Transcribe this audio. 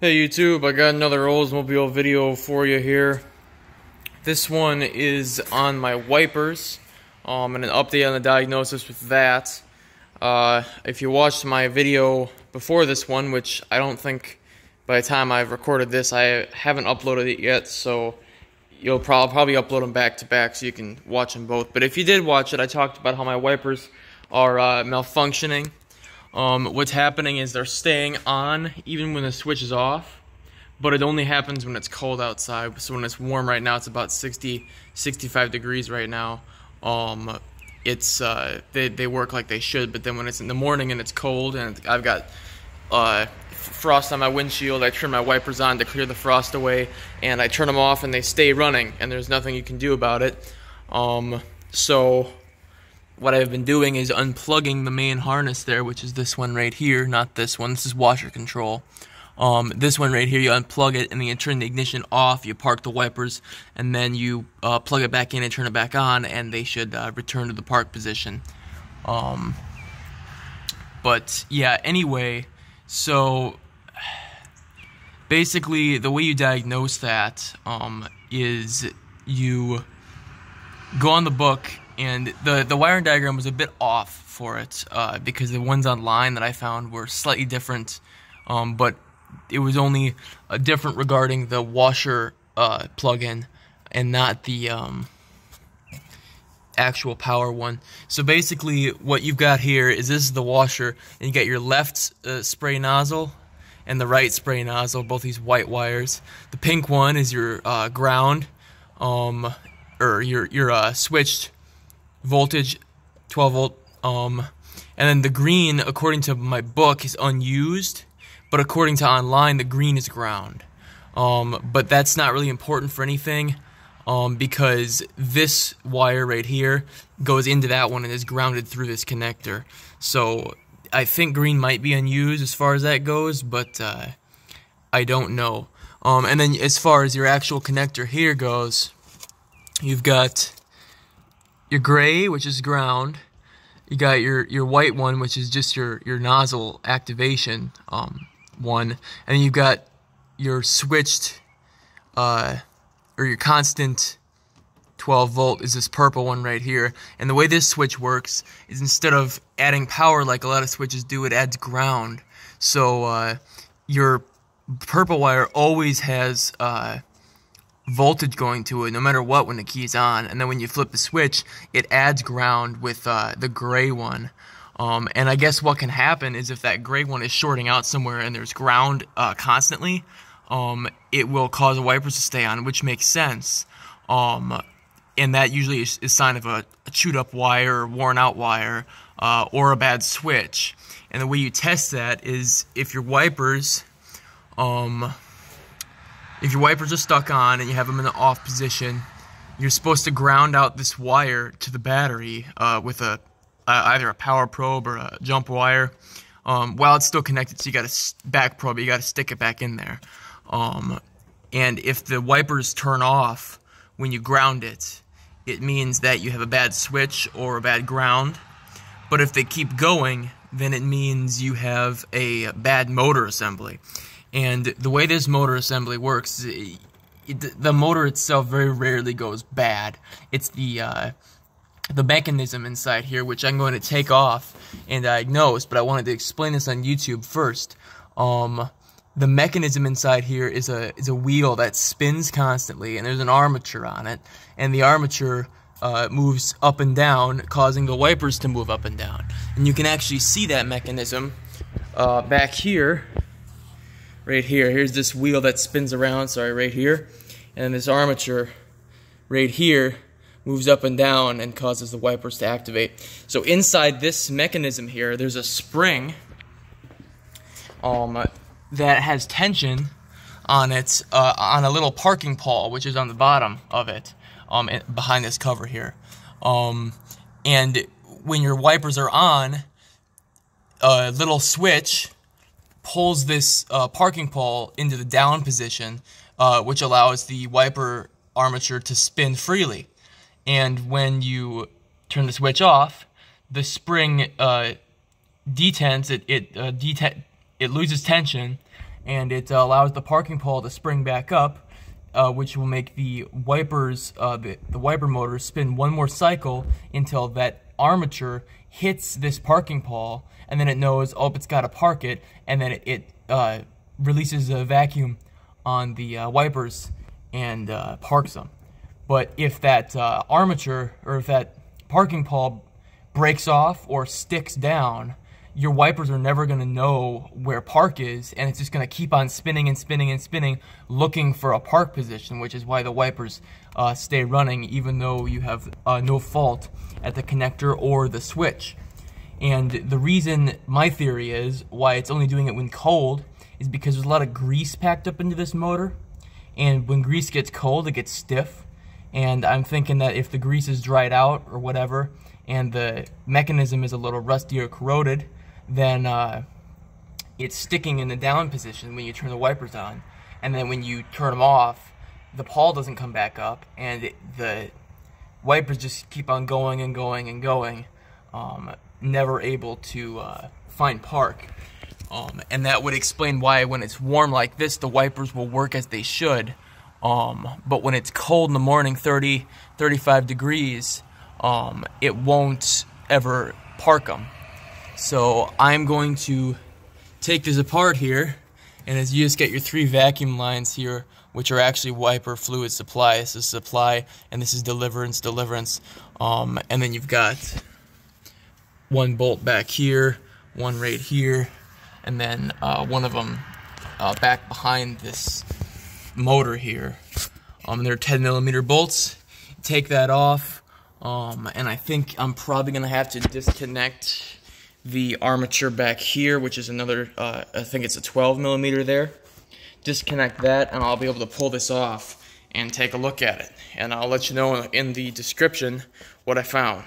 Hey YouTube, I got another Oldsmobile video for you here. This one is on my wipers, and an update on the diagnosis with that. If you watched my video before this one, which I don't think by the time I've recorded this, I haven't uploaded it yet, so you'll probably upload them back to back so you can watch them both. But if you did watch it, I talked about how my wipers are malfunctioning. What's happening is they're staying on even when the switch is off, but it only happens when it's cold outside. So when it's warm right now, it's about 65 degrees right now. They work like they should, but then when it's in the morning and it's cold and I've got frost on my windshield, I turn my wipers on to clear the frost away, and I turn them off and they stay running, and there's nothing you can do about it. So what I've been doing is unplugging the main harness there, which is this one right here, not this one. This is washer control. This one right here, you unplug it and then you turn the ignition off, you park the wipers, and then you plug it back in and turn it back on, and they should return to the park position. But yeah, anyway, so basically the way you diagnose that is you go on the book, and the wiring diagram was a bit off for it because the ones online that I found were slightly different, but it was only different regarding the washer plug-in and not the actual power one. So basically what you've got here is this is the washer, and you got your left spray nozzle and the right spray nozzle, both these white wires. The pink one is your ground, or your switched voltage, 12 volt, and then the green, according to my book, is unused, but according to online, the green is ground. But that's not really important for anything, because this wire right here goes into that one and is grounded through this connector. So I think green might be unused as far as that goes, but I don't know. And then as far as your actual connector here goes, you've got your gray, which is ground. You got your white one, which is just your nozzle activation one, and then you've got your switched or your constant 12 volt is this purple one right here. And the way this switch works is instead of adding power like a lot of switches do, it adds ground. So your purple wire always has voltage going to it no matter what when the key's on, and then when you flip the switch, it adds ground with the gray one. And I guess what can happen is if that gray one is shorting out somewhere and there's ground constantly, it will cause the wipers to stay on, which makes sense. And that usually is a sign of a chewed up wire or worn out wire, or a bad switch. And the way you test that is if your wipers are stuck on and you have them in the off position, you're supposed to ground out this wire to the battery with either a power probe or a jump wire while it's still connected. So you got to back probe it, you got to stick it back in there. And if the wipers turn off when you ground it, it means that you have a bad switch or a bad ground. But if they keep going, then it means you have a bad motor assembly. And the way this motor assembly works, the motor itself very rarely goes bad. It's the mechanism inside here, which I'm going to take off and diagnose, but I wanted to explain this on YouTube first. The mechanism inside here is a wheel that spins constantly, and there's an armature on it, and the armature moves up and down, causing the wipers to move up and down. And you can actually see that mechanism back here. Right here, here's this wheel that spins around, right here, and this armature right here moves up and down and causes the wipers to activate. So inside this mechanism here, there's a spring that has tension on it, on a little parking pole, which is on the bottom of it, behind this cover here. And when your wipers are on, a little switch pulls this parking pole into the down position, which allows the wiper armature to spin freely. And when you turn the switch off, the spring detents, it loses tension, and it allows the parking pole to spring back up, which will make the wipers, the wiper motor spin one more cycle until that armature hits this parking pole, and then it knows, oh, it's got to park it, and then it releases a vacuum on the wipers and parks them. But if that armature, or if that parking pole breaks off or sticks down, your wipers are never going to know where park is, and it's just going to keep on spinning and spinning and spinning, looking for a park position, which is why the wipers stay running even though you have no fault at the connector or the switch. And the reason, my theory is, why it's only doing it when cold is because there's a lot of grease packed up into this motor, and when grease gets cold, it gets stiff. And I'm thinking that if the grease is dried out or whatever, and the mechanism is a little rusty or corroded, then it's sticking in the down position when you turn the wipers on. And then when you turn them off, the pawl doesn't come back up, and the wipers just keep on going and going and going, never able to find park. And that would explain why when it's warm like this, the wipers will work as they should. But when it's cold in the morning, 30, 35 degrees, it won't ever park them. So I'm going to take this apart here, and as you just get your 3 vacuum lines here, which are actually wiper fluid supply. This is supply, and this is deliverance. And then you've got 1 bolt back here, 1 right here, and then one of them back behind this motor here. They're 10mm bolts. Take that off, and I think I'm probably gonna have to disconnect the armature back here, which is another, I think it's a 12mm there. Disconnect that, and I'll be able to pull this off and take a look at it. And I'll let you know in the description what I found.